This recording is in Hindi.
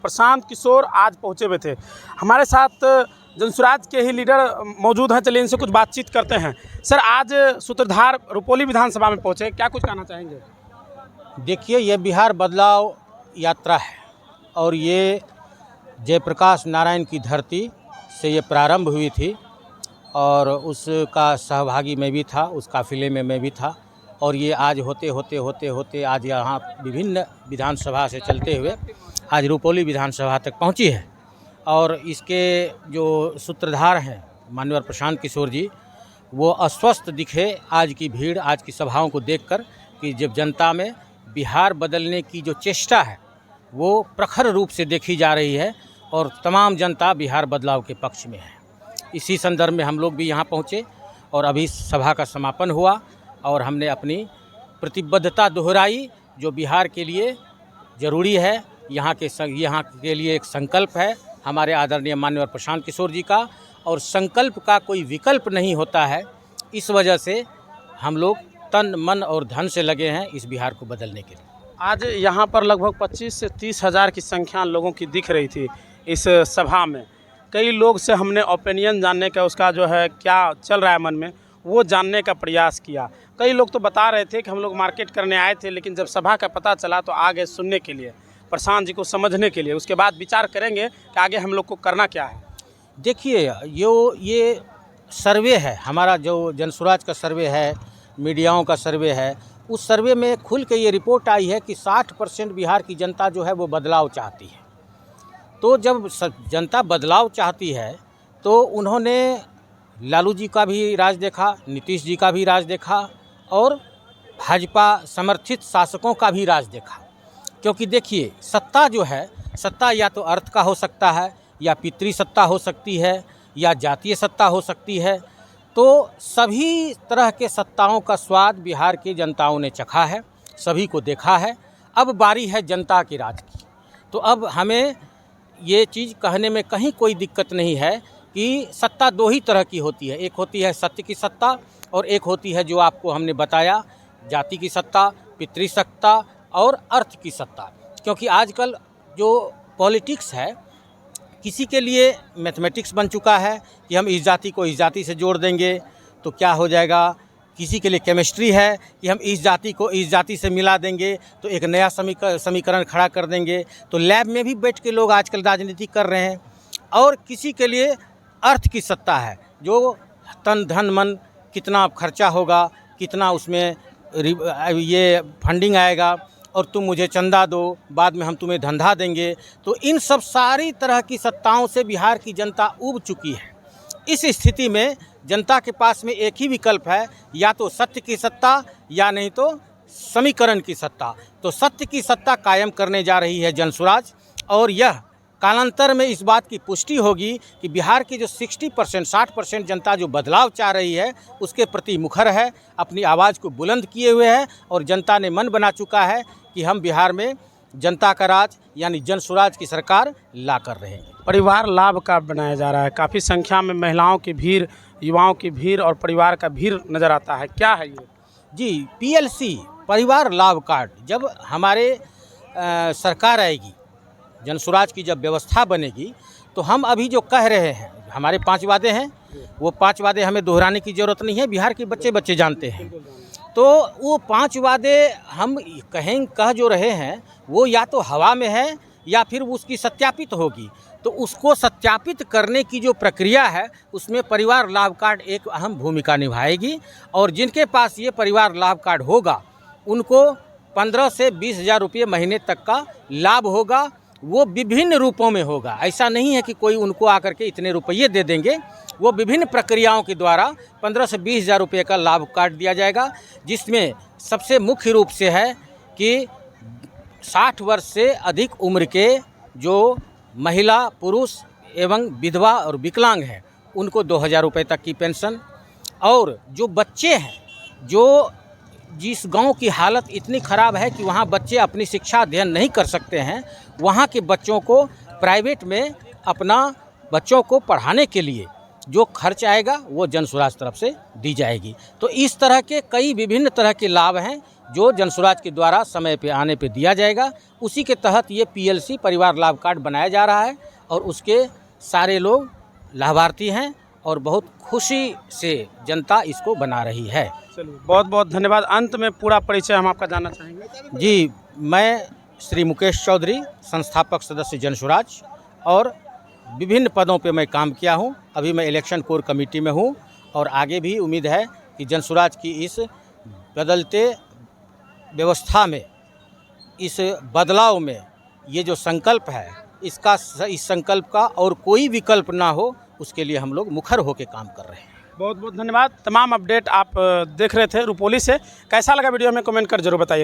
प्रशांत किशोर आज पहुंचे हुए थे। हमारे साथ जनसुराज के ही लीडर मौजूद हैं। चलिए इनसे कुछ बातचीत करते हैं। सर, आज सूत्रधार रुपौली विधानसभा में पहुंचे, क्या कुछ कहना चाहेंगे? देखिए, ये बिहार बदलाव यात्रा है और ये जयप्रकाश नारायण की धरती से ये प्रारंभ हुई थी और उसका सहभागी मैं भी था, उस काफिले में मैं भी था। और ये आज होते आज यहाँ विभिन्न विधानसभा से चलते हुए आज रुपौली विधानसभा तक पहुँची है। और इसके जो सूत्रधार हैं माननीय प्रशांत किशोर जी, वो अस्वस्थ दिखे आज की भीड़, आज की सभाओं को देखकर कि जब जनता में बिहार बदलने की जो चेष्टा है वो प्रखर रूप से देखी जा रही है और तमाम जनता बिहार बदलाव के पक्ष में है। इसी संदर्भ में हम लोग भी यहाँ पहुँचे और अभी सभा का समापन हुआ और हमने अपनी प्रतिबद्धता दोहराई जो बिहार के लिए ज़रूरी है। यहाँ के लिए एक संकल्प है हमारे आदरणीय माननीय प्रशांत किशोर जी का, और संकल्प का कोई विकल्प नहीं होता है। इस वजह से हम लोग तन मन और धन से लगे हैं इस बिहार को बदलने के लिए। आज यहाँ पर लगभग 25 से 30 हज़ार की संख्या लोगों की दिख रही थी इस सभा में। कई लोग से हमने ओपिनियन जानने का, उसका जो है क्या चल रहा है मन में, वो जानने का प्रयास किया। कई लोग तो बता रहे थे कि हम लोग मार्केट करने आए थे, लेकिन जब सभा का पता चला तो आ गए सुनने के लिए, प्रशांत जी को समझने के लिए। उसके बाद विचार करेंगे कि आगे हम लोग को करना क्या है। देखिए, ये सर्वे है हमारा, जो जनसुराज का सर्वे है, मीडियाओं का सर्वे है। उस सर्वे में खुल के ये रिपोर्ट आई है कि 60% बिहार की जनता जो है वो बदलाव चाहती है। तो जब जनता बदलाव चाहती है तो उन्होंने लालू जी का भी राज देखा, नीतीश जी का भी राज देखा और भाजपा समर्थित शासकों का भी राज देखा। क्योंकि देखिए, सत्ता जो है, सत्ता या तो अर्थ का हो सकता है, या पितृ सत्ता हो सकती है, या जातीय सत्ता हो सकती है। तो सभी तरह के सत्ताओं का स्वाद बिहार की जनताओं ने चखा है, सभी को देखा है। अब बारी है जनता की राज की। तो अब हमें ये चीज़ कहने में कहीं कोई दिक्कत नहीं है कि सत्ता दो ही तरह की होती है। एक होती है सत्य की सत्ता और एक होती है जो आपको हमने बताया, जाति की सत्ता, पितृ सत्ता और अर्थ की सत्ता। क्योंकि आजकल जो पॉलिटिक्स है, किसी के लिए मैथमेटिक्स बन चुका है कि हम इस जाति को इस जाति से जोड़ देंगे तो क्या हो जाएगा। किसी के लिए केमिस्ट्री है कि हम इस जाति को इस जाति से मिला देंगे तो एक नया समीकरण खड़ा कर देंगे। तो लैब में भी बैठ के लोग आजकल राजनीति कर रहे हैं। और किसी के लिए अर्थ की सत्ता है, जो तन धन मन कितना खर्चा होगा, कितना उसमें ये फंडिंग आएगा और तुम मुझे चंदा दो, बाद में हम तुम्हें धंधा देंगे। तो इन सब सारी तरह की सत्ताओं से बिहार की जनता ऊब चुकी है। इस स्थिति में जनता के पास में एक ही विकल्प है, या तो सत्य की सत्ता या नहीं तो समीकरण की सत्ता। तो सत्य की सत्ता कायम करने जा रही है जनसुराज, और यह कालांतर में इस बात की पुष्टि होगी कि बिहार की जो 60% जनता जो बदलाव चाह रही है उसके प्रति मुखर है, अपनी आवाज़ को बुलंद किए हुए है और जनता ने मन बना चुका है कि हम बिहार में जनता का राज यानी जनसुराज की सरकार ला कर रहेंगे। परिवार लाभ कार्ड बनाया जा रहा है, काफ़ी संख्या में महिलाओं की भीड़, युवाओं की भीड़ और परिवार का भीड़ नज़र आता है, क्या है ये? जी, PLC परिवार लाभ कार्ड जब हमारे सरकार आएगी, जनसुराज की जब व्यवस्था बनेगी, तो हम अभी जो कह रहे हैं, हमारे 5 वादे हैं, वो 5 वादे हमें दोहराने की ज़रूरत नहीं है, बिहार के बच्चे जानते हैं। तो वो 5 वादे हम कह जो रहे हैं वो या तो हवा में है या फिर उसकी सत्यापित होगी। तो उसको सत्यापित करने की जो प्रक्रिया है उसमें परिवार लाभ कार्ड एक अहम भूमिका निभाएगी। और जिनके पास ये परिवार लाभ कार्ड होगा उनको 15 से 20 हज़ार रुपये महीने तक का लाभ होगा। वो विभिन्न रूपों में होगा, ऐसा नहीं है कि कोई उनको आकर के इतने रुपये दे देंगे। वो विभिन्न प्रक्रियाओं के द्वारा 15 से 20 हज़ार रुपये का लाभ कार्ड दिया जाएगा, जिसमें सबसे मुख्य रूप से है कि 60 वर्ष से अधिक उम्र के जो महिला, पुरुष एवं विधवा और विकलांग हैं उनको 2000 रुपये तक की पेंशन। और जो बच्चे हैं, जो जिस गांव की हालत इतनी ख़राब है कि वहां बच्चे अपनी शिक्षा अध्ययन नहीं कर सकते हैं, वहां के बच्चों को प्राइवेट में अपना बच्चों को पढ़ाने के लिए जो खर्च आएगा वो जनसुराज तरफ से दी जाएगी। तो इस तरह के कई विभिन्न तरह के लाभ हैं जो जनसुराज के द्वारा समय पे आने पे दिया जाएगा। उसी के तहत ये पीएलसी परिवार लाभ कार्ड बनाया जा रहा है और उसके सारे लोग लाभार्थी हैं और बहुत खुशी से जनता इसको बना रही है। चलिए, बहुत बहुत धन्यवाद। अंत में पूरा परिचय हम आपका जानना चाहेंगे। जी, मैं श्री मुकेश चौधरी, संस्थापक सदस्य जनसुराज, और विभिन्न पदों पे मैं काम किया हूँ। अभी मैं इलेक्शन कोर कमेटी में हूँ और आगे भी उम्मीद है कि जनसुराज की इस बदलते व्यवस्था में, इस बदलाव में ये जो संकल्प है, इस संकल्प का और कोई विकल्प ना हो, उसके लिए हम लोग मुखर होकर काम कर रहे हैं। बहुत बहुत धन्यवाद। तमाम अपडेट आप देख रहे थे रुपोली से। कैसा लगा वीडियो में कमेंट कर जरूर बताइए।